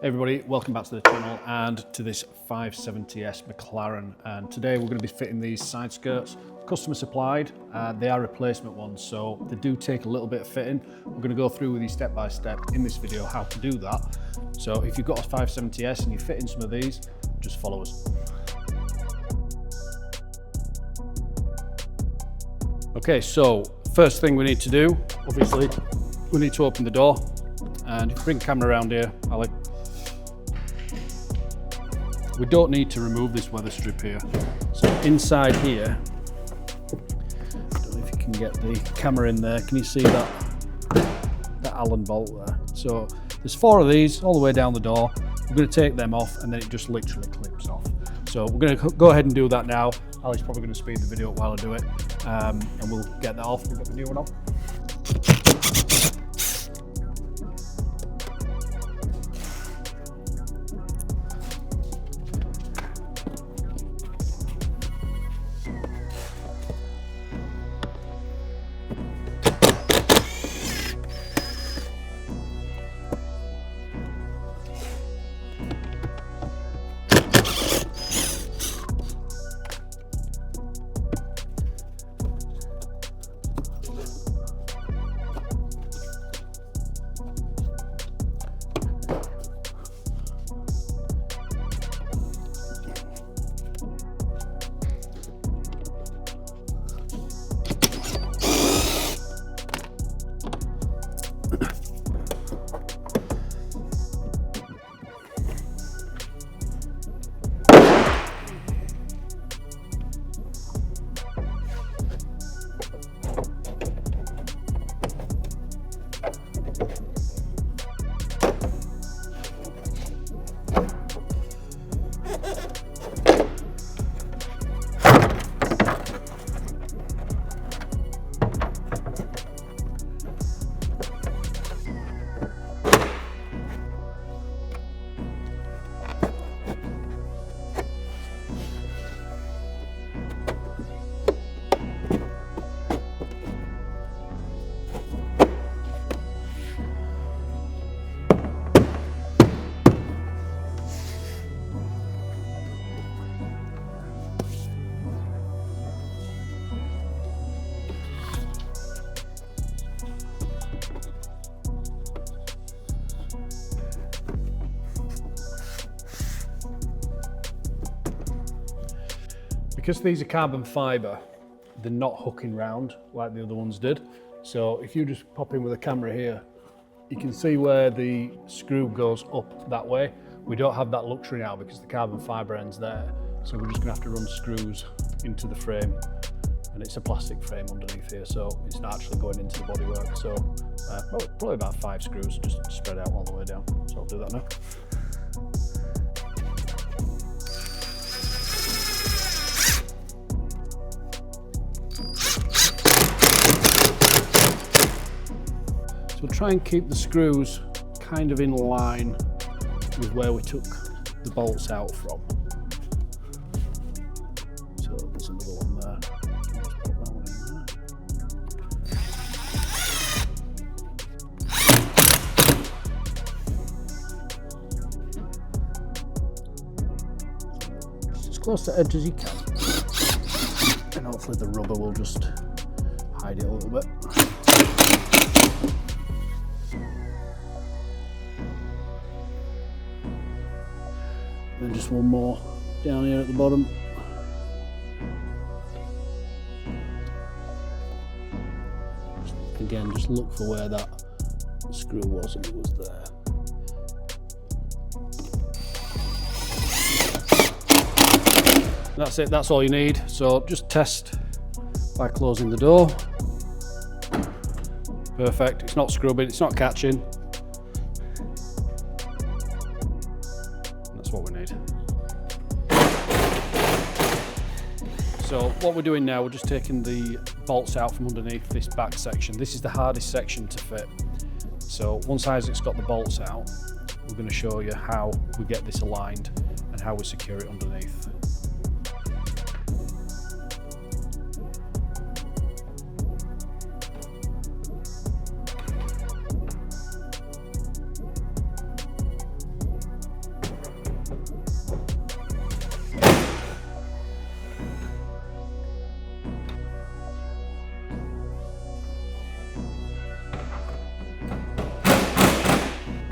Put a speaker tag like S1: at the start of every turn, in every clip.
S1: Hey everybody, welcome back to the channel and to this 570S McLaren. And today we're going to be fitting these side skirts, customer supplied. They are replacement ones, so they do take a little bit of fitting. We're going to go through with you step by step in this video how to do that. So if you've got a 570S and you're fitting some of these, just follow us. Okay, so first thing we need to do, obviously, we need to open the door. And if you bring the camera around here, Ali, we don't need to remove this weather strip here. So inside here, I don't know if you can get the camera in there. Can you see that Allen bolt there? So there's 4 of these all the way down the door. We're going to take them off and then it just literally clips off. So we're going to go ahead and do that now. Ali's probably going to speed the video up while I do it, and we'll get that off. We'll get the new one off. Because these are carbon fibre, they're not hooking round like the other ones did. So if you just pop in with a camera here, you can see where the screw goes up that way. We don't have that luxury now because the carbon fibre ends there. So we're just gonna have to run screws into the frame, and it's a plastic frame underneath here, so it's not actually going into the bodywork. So probably about 5 screws, just spread out all the way down. So I'll do that now. So we'll try and keep the screws kind of in line with where we took the bolts out from. So there's another one there. Just put that one in there. Just as close to the edge as you can. And hopefully the rubber will just hide it a little bit. And just one more down here at the bottom. Again, just look for where that screw was, and it was there. That's it, that's all you need. So just test by closing the door. Perfect, it's not scrubbing, it's not catching. That's what we need. So what we're doing now, we're just taking the bolts out from underneath this back section. This is the hardest section to fit. So once Isaac's got the bolts out, we're going to show you how we get this aligned and how we secure it underneath.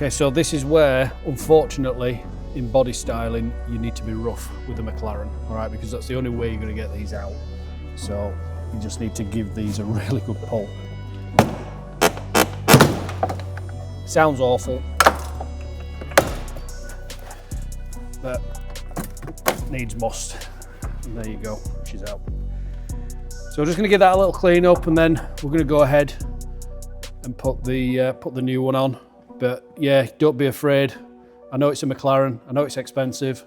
S1: Okay, so this is where, unfortunately, in body styling, you need to be rough with the McLaren, all right, because that's the only way you're going to get these out. So you just need to give these a really good pull. Sounds awful, but needs must. And there you go, she's out. So we're just going to give that a little clean up, and then we're going to go ahead and put the new one on. But yeah, don't be afraid. I know it's a McLaren, I know it's expensive,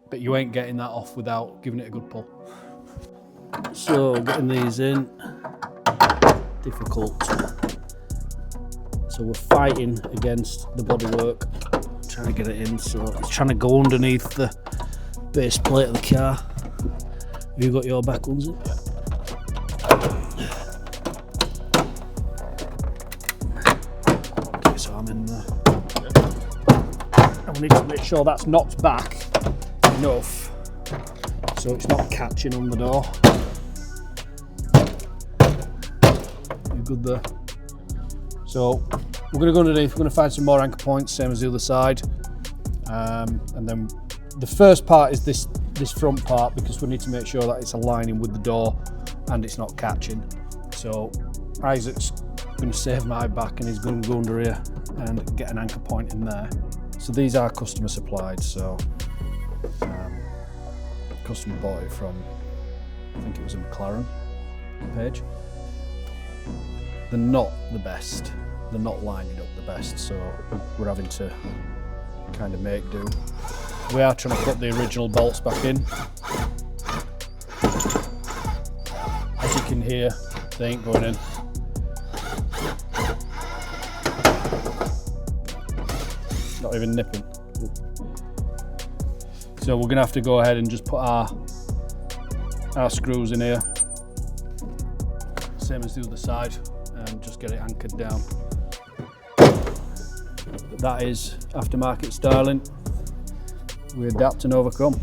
S1: but you ain't getting that off without giving it a good pull. So getting these in, difficult. So we're fighting against the bodywork, trying to get it in. So it's trying to go underneath the base plate of the car. Have you got your back ones in? Okay, so I'm in there. And we need to make sure that's knocked back enough so it's not catching on the door. You're good there. So we're going to go underneath, we're going to find some more anchor points, same as the other side. And then the first part is this front part, because we need to make sure that it's aligning with the door and it's not catching. So Isaac's going to save my back and he's going to go under here and get an anchor point in there. So these are customer supplied, so customer bought it from, I think it was a McLaren page. They're not the best, they're not lining up the best, so we're having to kind of make do. We are trying to put the original bolts back in. As you can hear, they ain't going in. Not even nipping. So we're gonna have to go ahead and just put our screws in here, same as the other side, and just get it anchored down. But that is aftermarket styling. We adapt and overcome.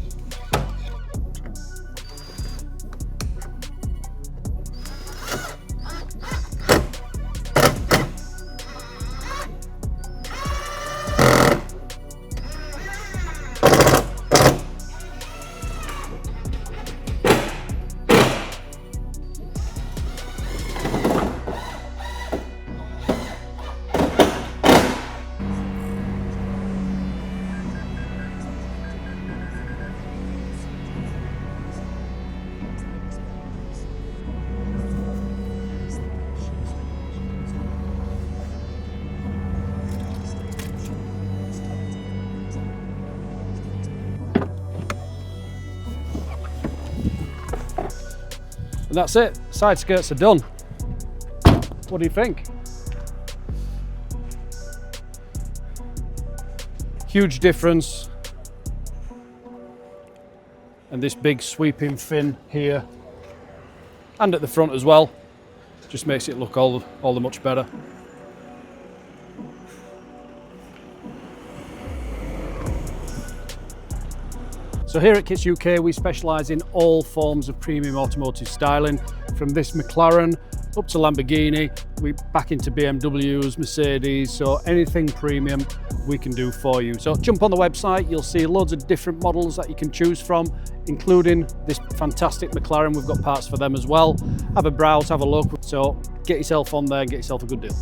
S1: And that's it, side skirts are done. What do you think? Huge difference. And this big sweeping fin here, and at the front as well, just makes it look all the much better. So here at Kits UK, we specialise in all forms of premium automotive styling, from this McLaren up to Lamborghini, we back into BMWs, Mercedes, so anything premium we can do for you. So jump on the website, you'll see loads of different models that you can choose from, including this fantastic McLaren. We've got parts for them as well. Have a browse, have a look. So get yourself on there and get yourself a good deal.